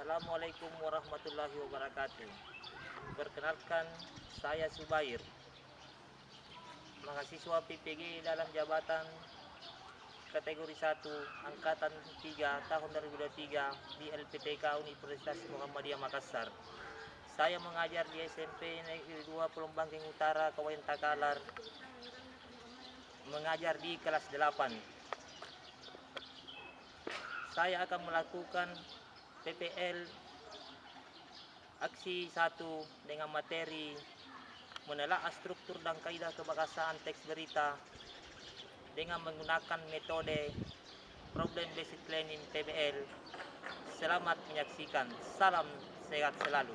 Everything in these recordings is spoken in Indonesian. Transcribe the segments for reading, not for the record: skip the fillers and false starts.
Assalamualaikum warahmatullahi wabarakatuh. Perkenalkan, saya Subair, mahasiswa PPG dalam jabatan kategori 1 angkatan 3 tahun 2023 di LPTK Universitas Muhammadiyah Makassar. Saya mengajar di SMP Negeri 2 Pelumbangking Utara, Kabupaten Takalar, mengajar di kelas 8. Saya akan melakukan PPL aksi 1 dengan materi menelaah struktur dan kaidah kebahasaan teks berita dengan menggunakan metode problem based learning PBL. Selamat menyaksikan. Salam sehat selalu.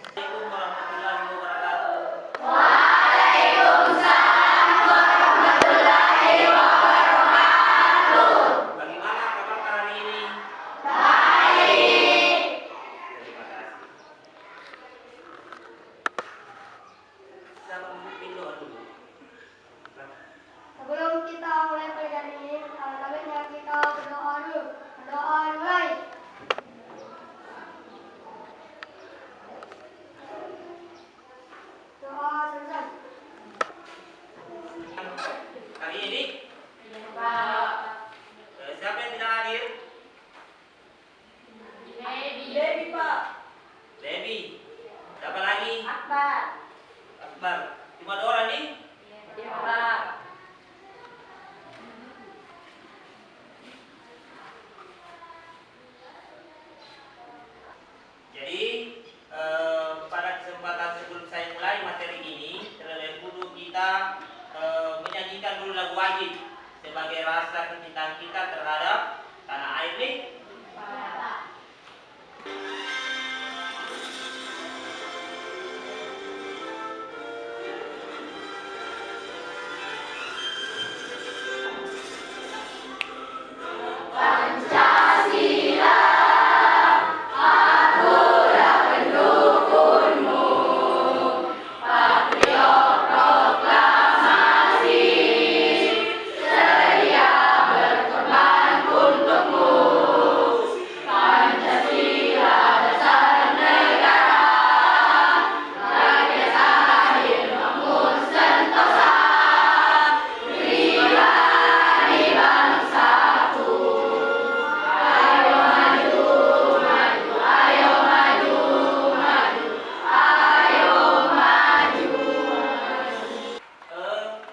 Assalamualaikum warahmatullahi wabarakatuh. Waalaikumsalam warahmatullahi wabarakatuh. Bagaimana kabar hari ini? Baik. Terima kasih. Saya memimpin doa dulu. Sebelum kita mulai pelajaran ini, baiknya kita berdoa dulu. Berdoa mulai. Doa selesai. Hari ini Pak. siapa yang tidak hadir? Dewi, Pak. Debbie. Siapa lagi? Akbar. Akbar. Cuma 2 orang nih? Ya, Pak. Jadi pada kesempatan sebelum saya mulai materi ini, terlebih dahulu kita menyanyikan dulu lagu wajib sebagai rasa kecintaan kita terhadap tanah air nih.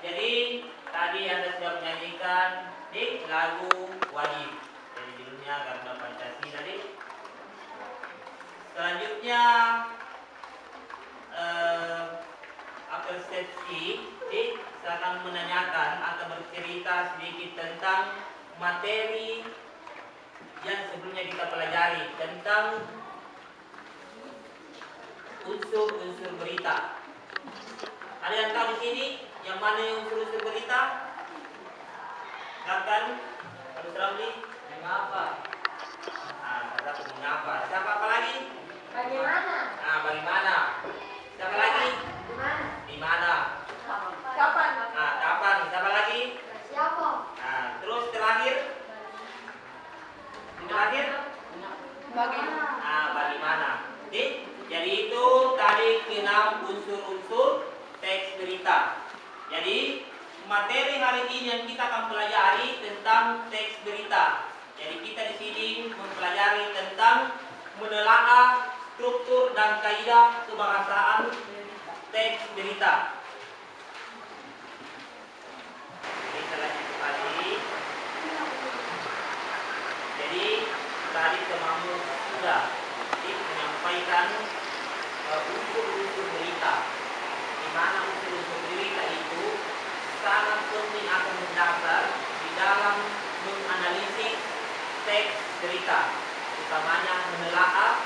Jadi tadi Anda sudah menyanyikan di lagu wajib. Jadi judulnya Garuda Pancasila nih. Selanjutnya persepsi, saya akan menanyakan atau bercerita sedikit tentang materi yang sebelumnya kita pelajari tentang unsur-unsur berita. Ada yang tahu di sini yang mana yang unsur-unsur berita? Silakan, Abu Ramli. Mengapa? Saya mengapa. Siapa apa lagi? Bagaimana? Bagaimana? Siapa lagi? Gimana? Di mana? Kapan? Kapan? Siapa lagi? Siapa? Terus terakhir? Terakhir? Bagaimana? Bagaimana? Jadi itu tadi 6 unsur-unsur teks berita. Jadi materi hari ini yang kita akan pelajari tentang teks berita. Jadi kita di sini mempelajari tentang menelaah struktur dan kaidah kebahasaan teks berita. Ini selanjutnya lagi. Jadi tadi kemampuan sudah menyampaikan unsur-unsur berita. Di mana unsur-unsur berita itu sangat penting akan mendasar di dalam menganalisis teks berita, utamanya menelaah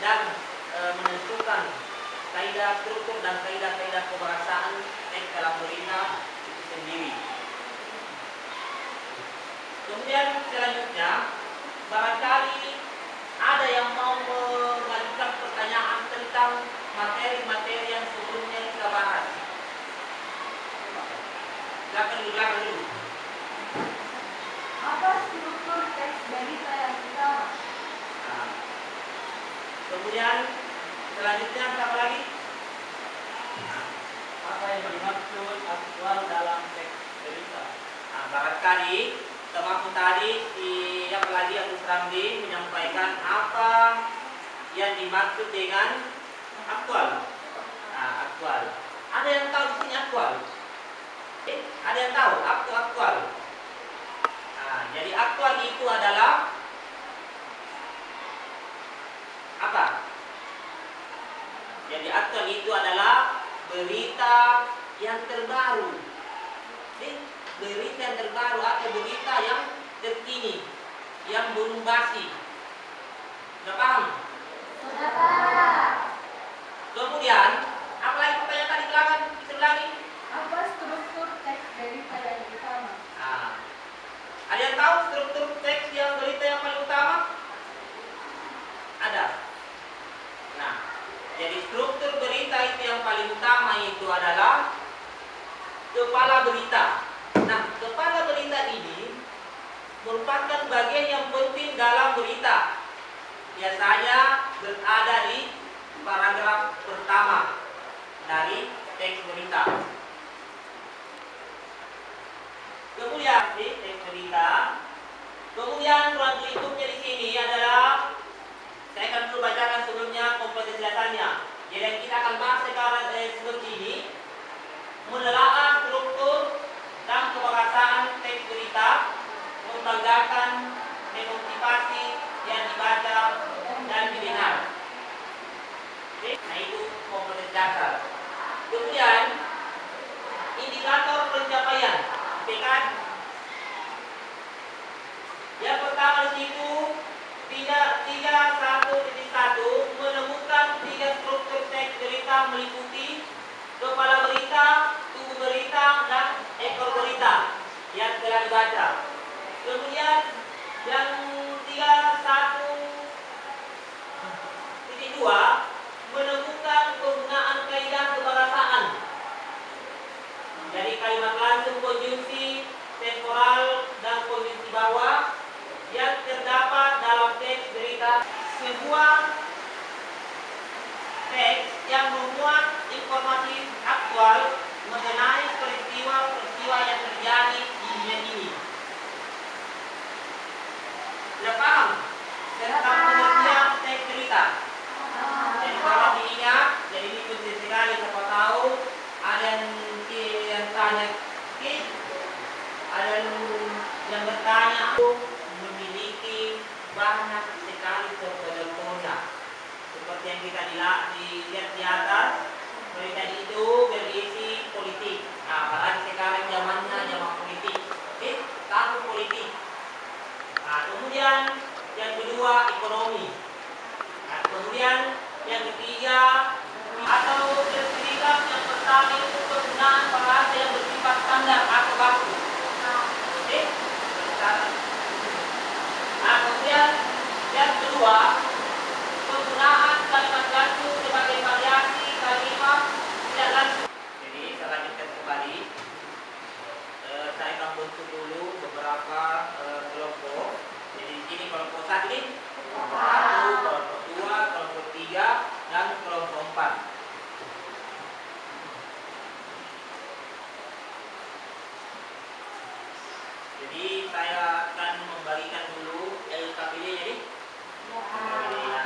dan menentukan kaidah struktur dan kaidah-kaidah kebahasaan teks dalam berita itu sendiri. Kemudian selanjutnya barangkali ada yang mau mengajukan pertanyaan tentang materi-materi yang sebelumnya kita bahas. Silakan dulu. Apa sih tadi, termasuk tadi yang lagi Agus Ramli menyampaikan apa yang dimaksud dengan aktual. Nah, aktual. Ada yang tahu di sini aktual? Ada yang tahu aktual? Nah, jadi aktual itu adalah apa? Jadi aktual itu adalah berita yang terbaru. Berita yang terbaru atau berita yang terkini, yang belum basi. Sudah paham? Sudah, Pak. Kemudian, apa lagi pertanyaan tadi belakang? Bisa ulangi? Apa struktur teks berita yang utama? Nah, ada yang tahu struktur teks yang berita yang paling utama? Ada. Nah, jadi struktur berita itu yang paling utama itu adalah kepala berita. Nah, kepala berita ini merupakan bagian yang penting dalam berita. Biasanya berada di paragraf pertama dari teks berita. Kemudian di teks berita, kemudian ruang lingkupnya di sini adalah, saya akan dulu bacakan sebelumnya kompetensi dasarnya. Jadi yang kita akan bahas sekarang seperti ini, menelaah struktur dan kebangsaan teks berita, membanggakan memotivasi yang dibaca dan didengar. Oke, nah itu kompetensi dasar. Kemudian indikator pencapaian IPK. Yang pertama di situ 3.1.1 menemukan 3 struktur teks berita meliputi kepala berita, tubuh berita, dan ekor berita yang telah dibaca. Kemudian yang 31.2 menemukan penggunaan kaidah kebahasaan. Jadi kalimat langsung, konjungsi, temporal, dan konjungsi bawah yang terdapat dalam teks berita. Sebuah teks yang memuat informasi aktual mengenai peristiwa-peristiwa yang terjadi di dunia ini. Sudah paham tentang pengertian teks berita? Jadi kalau diingat, jadi ini penting sekali. Siapa tahu ada yang tanya, ada yang bertanya, memiliki banyak sekali terpedaya. Seperti yang kita lihat di atas, berita itu berisi politik. Nah, apalagi sekarang zamannya zaman politik. Tahu politik. Nah, kemudian yang kedua ekonomi. Nah, kemudian yang ketiga atau sertifikat yang pertama itu penggunaan bahasa yang bersifat standar atau baku. Nah, kemudian yang kedua penggunaan kalimat gantung sebagai variasi kalimat tidak langsung. Jadi saya lanjutkan kembali. Saya akan bentuk dulu beberapa kelompok. Jadi di sini kelompok 1 ini, kelompok 2, kelompok 3, dan kelompok 4. Jadi saya akan membagikan dulu LKPD jadi. LKPD-nya.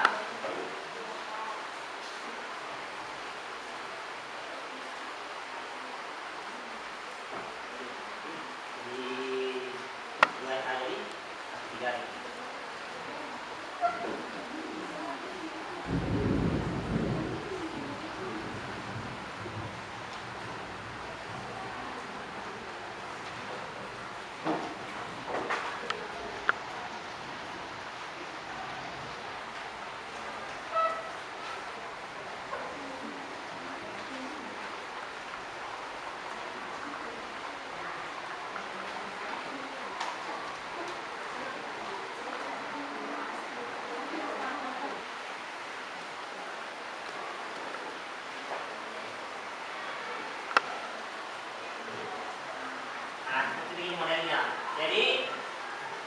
Modelnya. Jadi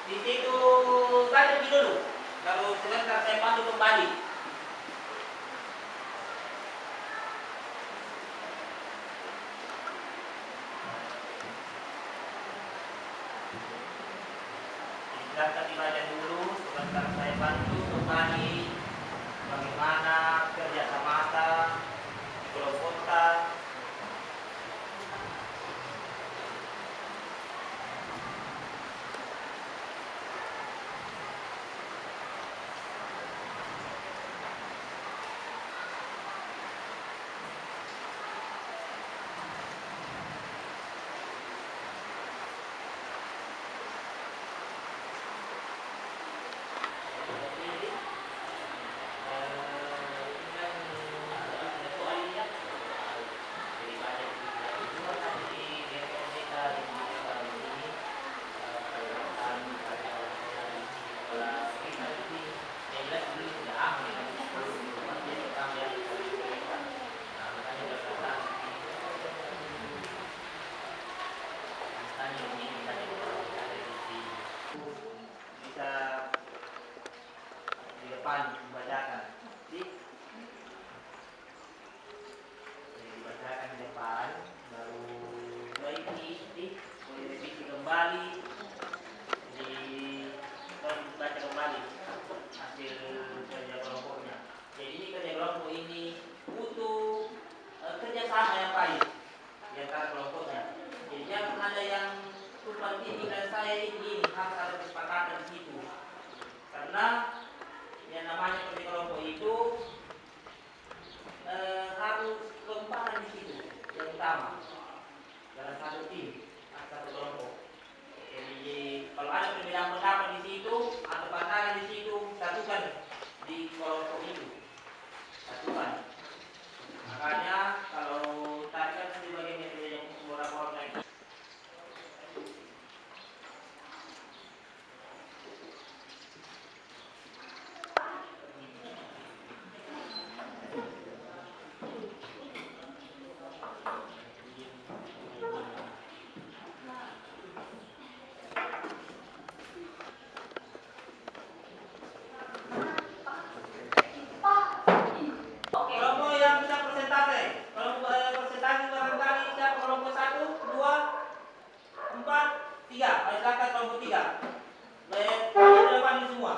di situ saya pergi dulu, lalu sebentar saya pandu kembali. dapat dibaca dulu, sebentar saya bantu kembali bagaimana kerja samata di kelompokta. Bisa di depan dibacakan. Dibacakan di depan, baru boleh revisi kembali, dibaca kembali hasil kerja kelompoknya. Jadi ini kerja kelompok ini butuh kerjasama yang baik di antara kelompoknya. Jadi jangan ada yang tumpang tindih dan saya ini harus ada kesepakatan di situ. Karena yang namanya kerja kelompok itu harus keempatan di situ yang utama dalam satu tim atau satu kelompok. Jadi kalau ada perbedaan pendapat di situ atau pandangan di situ, satukan di kelompok itu, satukan. Makanya kalau tadi kan di bagian yang beberapa orang lagi. Kelompok yang bisa persentase, kelompok persentase barangkali siapa kelompok 1, 2, 4, 3. Silakan kelompok 3. Baik, depan ini semua.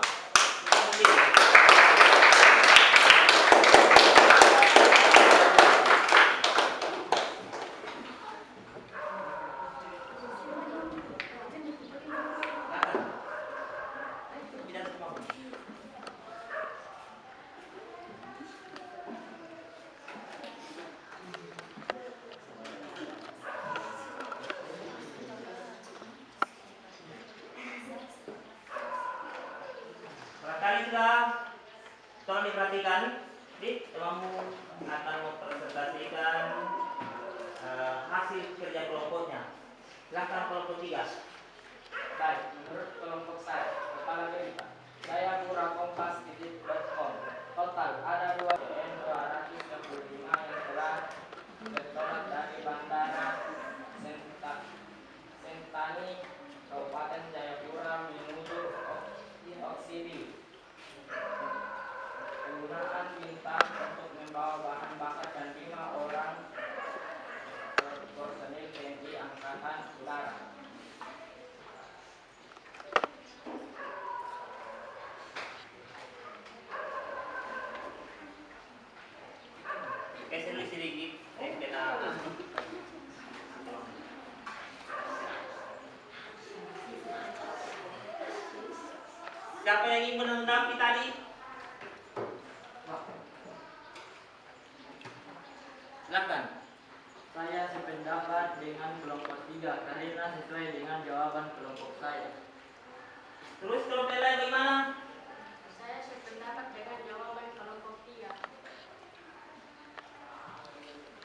Barangkali sudah tolong diperhatikan, kamu akan mempresentasikan hasil kerja kelompoknya. Silakan kelompok 3. Baik, menurut kelompok saya, kepala berita, saya kurang kompas.com. Total ada 265 yang telah bertolak dari Bandara Sentani, Kabupaten Jayapura menuju Oksiri. Penggunaan bintang untuk membawa bahan bakar dan 5 orang personil TNI Angkatan Udara. Kasih sedikit, kenal. Siapa yang ingin menanggapi tadi? Silakan. Saya sependapat dengan kelompok 3 karena sesuai dengan jawaban kelompok saya. Terus kelompok lain bagaimana? Saya sependapat dengan jawaban kelompok 3.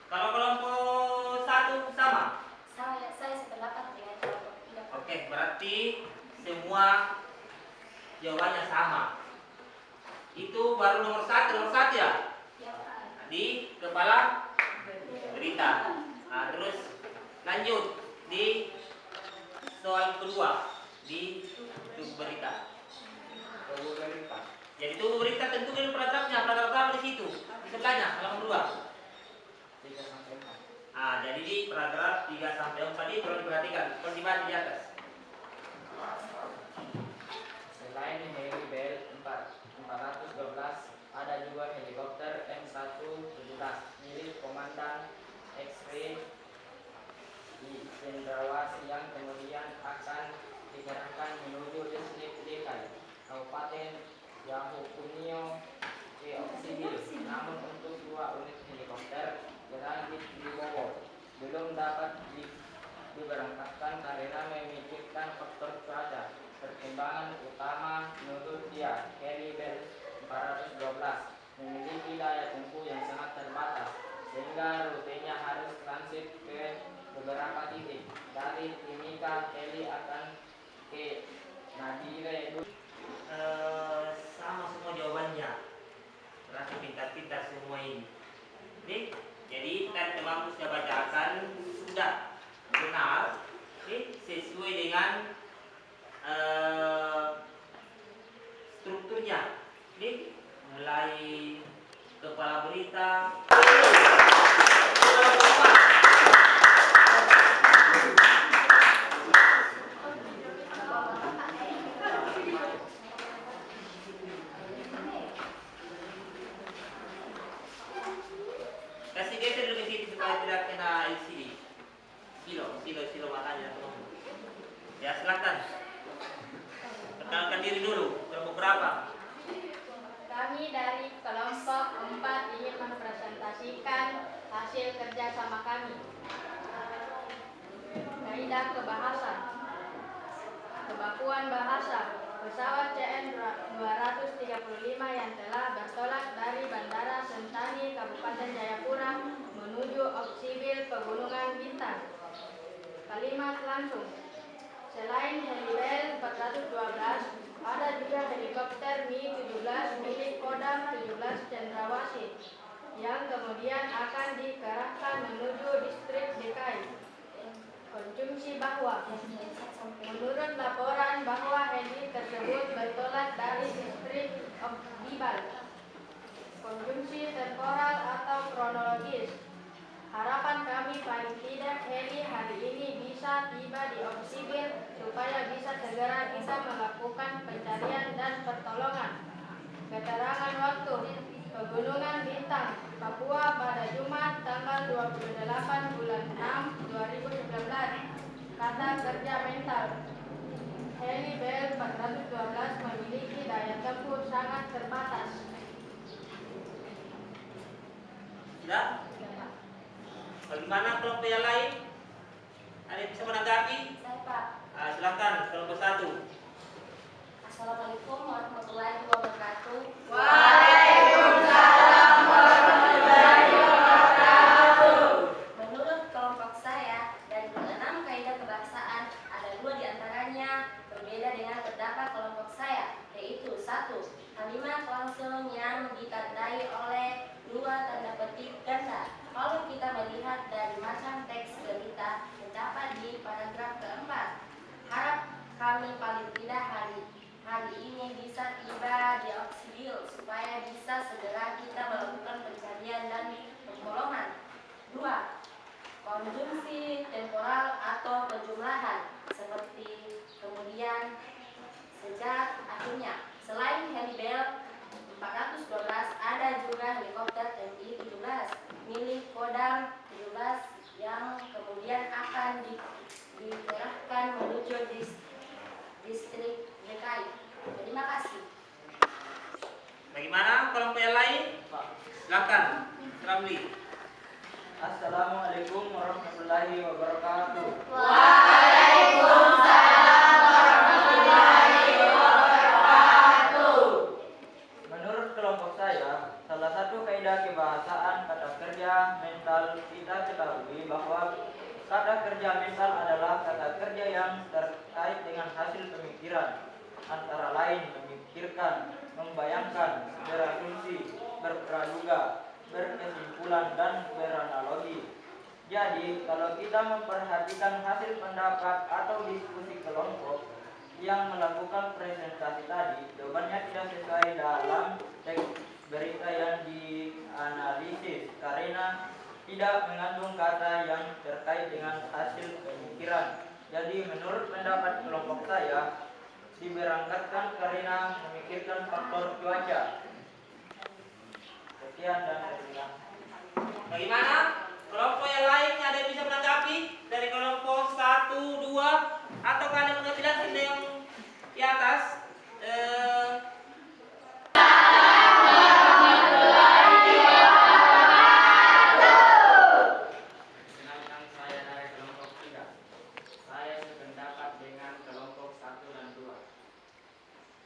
Kalau kelompok 1 sama? Saya sependapat dengan kelompok 3. Oke, berarti semua jawabannya sama. Itu baru nomor 1 ya? Ya, Di kepala berita. Nah, terus lanjut di soal kedua di tubuh berita. Jadi tubuh berita tentukan paragrafnya, paragraf berapa di situ? Di sebelahnya, halaman 2. 3-4. Nah, jadi di paragraf 3 sampai 4 ini perlu diperhatikan, perlu dibaca di atas. di Cendrawasih yang kemudian akan digerakkan menuju distrik DKI Kabupaten Yahukuniu ke Oksibil. Namun untuk 2 unit helikopter Gerangit Wibowo belum dapat diberangkatkan karena memikirkan faktor cuaca. Pertimbangan utama menurut dia, Heli Bell 412 memiliki daya tempuh yang sangat terbatas, sehingga rutenya harus transit ke beberapa titik. Dari Timika, Heli akan ke Nadire. Sama semua jawabannya. Berarti pintar-pintar semua ini. Oke? Jadi tadi teman sudah bacakan, sudah benar, oke? Sesuai dengan strukturnya. Oke? Mulai kepala berita. Kasih geser dulu ke situ supaya tidak kena LCD. Silo matanya teman. Ya silakan. Perkenalkan diri dulu. Kelompok berapa? Kami dari kelompok 4 ingin mempresentasikan hasil kerjasama kami. Kaidah kebahasan. Kebakuan bahasa. Pesawat CN-235 yang telah bertolak dari Bandara Sentani, Kabupaten Jayapura menuju Oksibil, Pegunungan Bintang. Kalimat langsung. Selain Helibel 412, ada juga helikopter Mi-17 milik Kodam 17 Cendrawasih yang kemudian akan dikerahkan menuju distrik DKI. Konsumsi bahwa menurut laporan bahwa heli tersebut bertolak dari distrik Oksibil. Konsumsi temporal atau kronologis. Harapan kami paling tidak heli hari ini bisa tiba di Oksibil supaya bisa segera kita melakukan pencarian dan pertolongan. Keterangan waktu. Pegunungan Bintang, Papua pada Jumat tanggal 28 bulan 6 2019. Kata kerja mental. Heli Bell 412 memiliki daya tempuh sangat terbatas. Sudah? Bagaimana kelompok yang lain? Ada yang bisa menanggapi? Saya Pak. Silakan kelompok 1. Assalamualaikum warahmatullahi wabarakatuh. Waalaikumsalam warahmatullahi wabarakatuh. Menurut kelompok saya, dari 6 kaidah kebahasaan, ada 2 diantaranya berbeda dengan pendapat kelompok saya, yaitu 1. Kalimat langsung yang ditandai oleh 2 tanda petik ganda. Kalau kita melihat dari macam teks berita terdapat di paragraf keempat, harap kami paling tidak hari ini bisa tiba di Oksibil supaya bisa segera kita melakukan pencarian dan pertolongan. 2. Konjungsi temporal atau penjumlahan seperti kemudian, sejak, akhirnya. Selain Helibel 412, ada juga helikopter MI-17 milik Kodam 17 yang kemudian akan dikerahkan menuju distrik DKI. Terima kasih. Bagaimana kelompok yang lain? Silakan, Ramli. Assalamualaikum warahmatullahi wabarakatuh. Waalaikumsalam warahmatullahi wabarakatuh. Menurut kelompok saya, salah satu kaidah kebahasaan kata kerja mental kita ketahui bahwa kata kerja mental adalah kata kerja yang terkait dengan hasil pemikiran, antara lain memikirkan, membayangkan, berasumsi, berpraduga, berkesimpulan, dan beranalogi. Jadi, kalau kita memperhatikan hasil pendapat atau diskusi kelompok yang melakukan presentasi tadi, jawabannya tidak sesuai dalam teks berita yang dianalisis karena tidak mengandung kata yang terkait dengan hasil pemikiran. Jadi menurut pendapat kelompok saya, diberangkatkan karena memikirkan faktor cuaca. Sekian dan terima kasih. Bagaimana Kelompok yang lain ada yang bisa menanggapi dari kelompok 1, 2, atau kalian menjelaskan yang di atas? Perkenalkan, saya dari kelompok 3. Saya sependapat dengan kelompok 1 dan 2.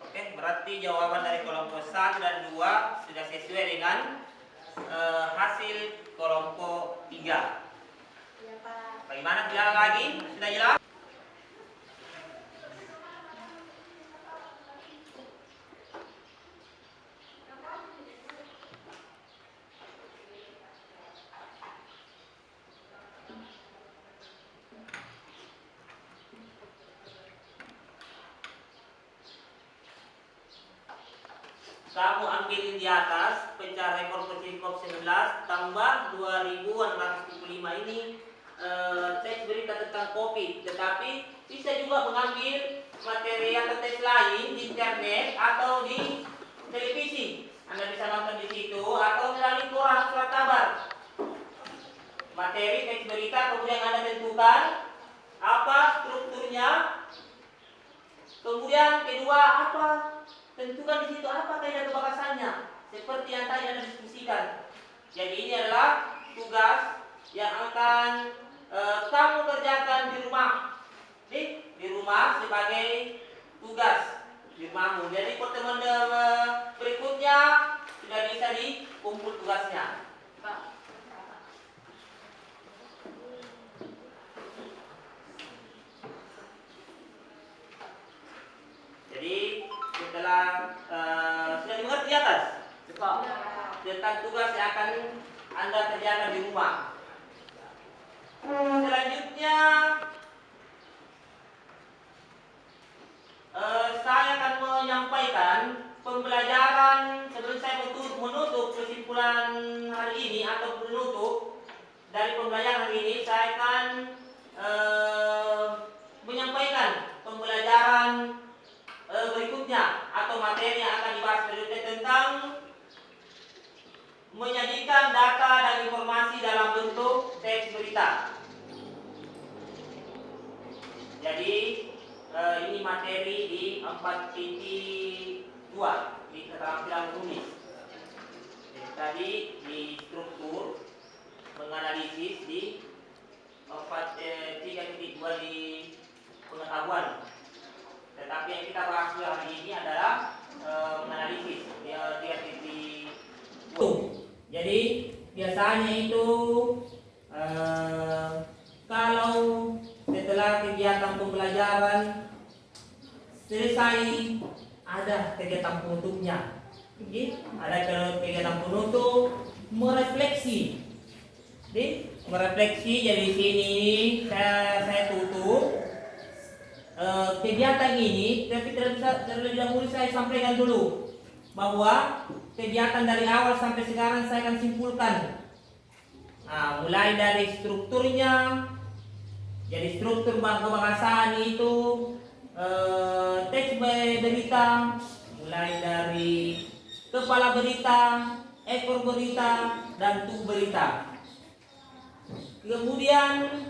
Oke, berarti jawaban dari kelompok 1 dan 2 sudah sesuai dengan hasil kelompok 3. Iya, Pak. Bagaimana bilang lagi? Sudah jelas? Kamu ambilin di atas pencari rekor Persib COP 19 tambah 2625 ini teks berita tentang COVID, tetapi bisa juga mengambil materi atau teks lain di internet atau di televisi. Anda bisa nonton di situ atau melalui koran surat kabar. Materi teks berita kemudian Anda tentukan apa strukturnya, kemudian kedua apa, tentukan di situ apa kaidah kebahasannya seperti yang tadi Anda diskusikan. Jadi ini adalah tugas yang akan kamu kerjakan di rumah. Di rumah sebagai tugas di rumahmu. Jadi pertemuan berikutnya sudah bisa dikumpul tugasnya. Jadi setelah sudah dimengerti di atas tentang tugas yang akan Anda kerjakan di rumah. Selanjutnya saya akan menyampaikan pembelajaran sebelum saya menutup kesimpulan hari ini atau penutup dari pembelajaran hari ini. Saya akan menyampaikan pembelajaran berikutnya atau materi yang akan dibahas berikutnya tentang menyajikan data dan informasi dalam bentuk teks berita. Jadi ini materi di 4.2 di keterampilan menulis. Jadi tadi di struktur menganalisis di 3.2 di pengetahuan. Tetapi yang kita bahas hari ini adalah menganalisis di 3.2. Jadi biasanya itu kalau setelah kegiatan pembelajaran selesai ada kegiatan penutupnya. Ada kegiatan penutup merefleksi. Merefleksi, jadi di sini saya tutup kegiatan ini, tapi terlebih dahulu saya sampaikan dulu bahwa kegiatan dari awal sampai sekarang saya akan simpulkan. Nah, mulai dari strukturnya, jadi struktur kebahasaan itu teks berita, mulai dari kepala berita, ekor berita, dan tubuh berita. Kemudian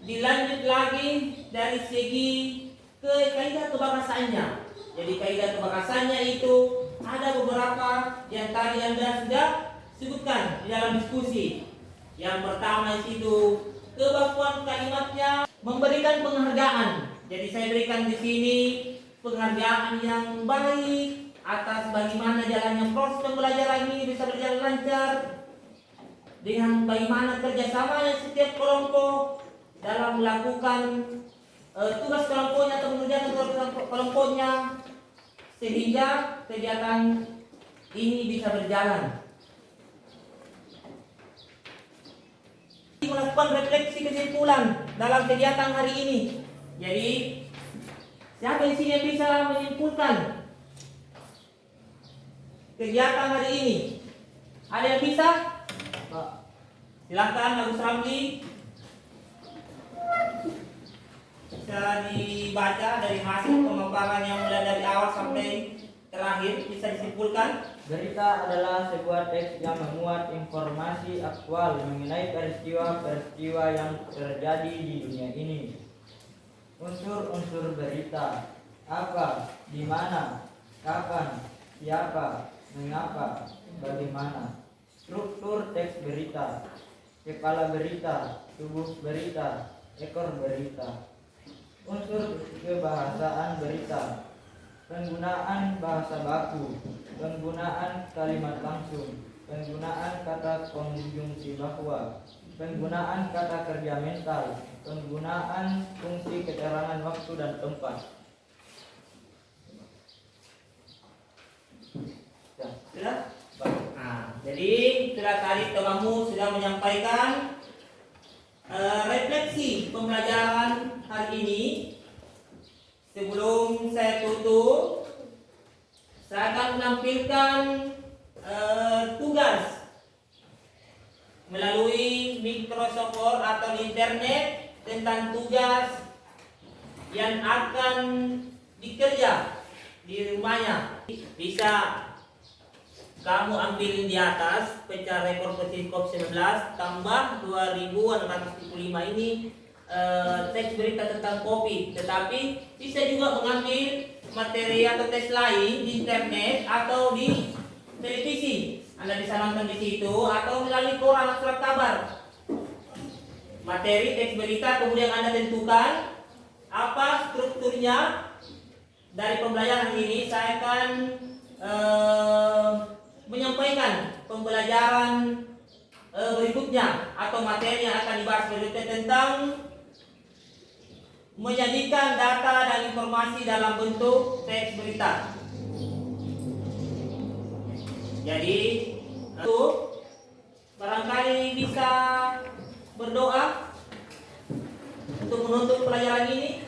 dilanjut lagi dari segi kaidah kebahasaannya. Jadi kaidah kebahasaannya itu ada beberapa yang tadi Anda sudah sebutkan di dalam diskusi. Yang pertama itu kebakuan kalimatnya, memberikan penghargaan. Jadi saya berikan di sini penghargaan yang baik atas bagaimana jalannya proses pembelajaran ini bisa berjalan lancar, dengan bagaimana kerjasamanya setiap kelompok dalam melakukan tugas kelompoknya atau mengerjakan tugas kelompoknya, sehingga kegiatan ini bisa berjalan. Melakukan refleksi kesimpulan dalam kegiatan hari ini. Jadi siapa di sini yang bisa menyimpulkan kegiatan hari ini? Ada yang bisa? Silakan Agus Ramli. Bisa dibaca dari hasil pemaparan yang mulai dari awal sampai terakhir, bisa disimpulkan. Berita adalah sebuah teks yang memuat informasi aktual mengenai peristiwa-peristiwa yang terjadi di dunia ini. Unsur-unsur berita: apa, di mana, kapan, siapa, mengapa, bagaimana. Struktur teks berita: kepala berita, tubuh berita, ekor berita. Unsur kebahasaan berita: penggunaan bahasa baku, penggunaan kalimat langsung, penggunaan kata konjungsi bahwa, penggunaan kata kerja mental, penggunaan fungsi keterangan waktu dan tempat. Sudah? Nah, jadi setelah tadi temanmu sudah menyampaikan refleksi pembelajaran hari ini. Sebelum saya tutup, saya akan menampilkan tugas melalui Microsoft Word atau di internet tentang tugas yang akan dikerja di rumahnya. Bisa kamu ambilin di atas pecah rekor Presiden COVID-19 tambah 2675 ini teks berita tentang COVID, tetapi bisa juga mengambil materi atau tes lain di internet atau di televisi. Anda bisa nonton di situ atau melalui koran surat kabar. Materi teks berita kemudian Anda tentukan apa strukturnya. Dari pembelajaran ini saya akan menyampaikan pembelajaran berikutnya atau materi yang akan dibahas berikutnya tentang menyajikan data dan informasi dalam bentuk teks berita. Jadi itu barangkali bisa berdoa untuk menutup pelajaran ini.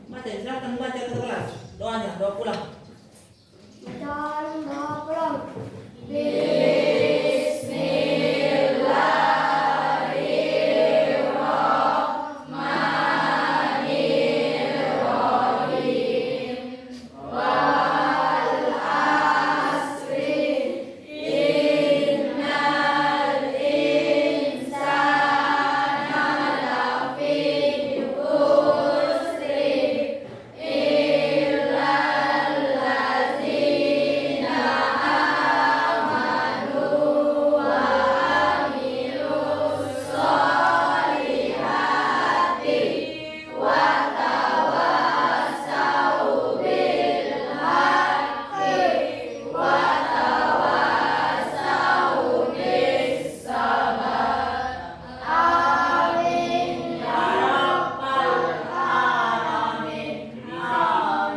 Mati, silakan baca ke kelas. Doanya, doa pulang. Jangan pulang.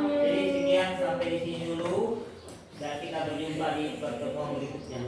Jadi sekian sampai di sini dulu dan kita berjumpa di pertemuan berikutnya.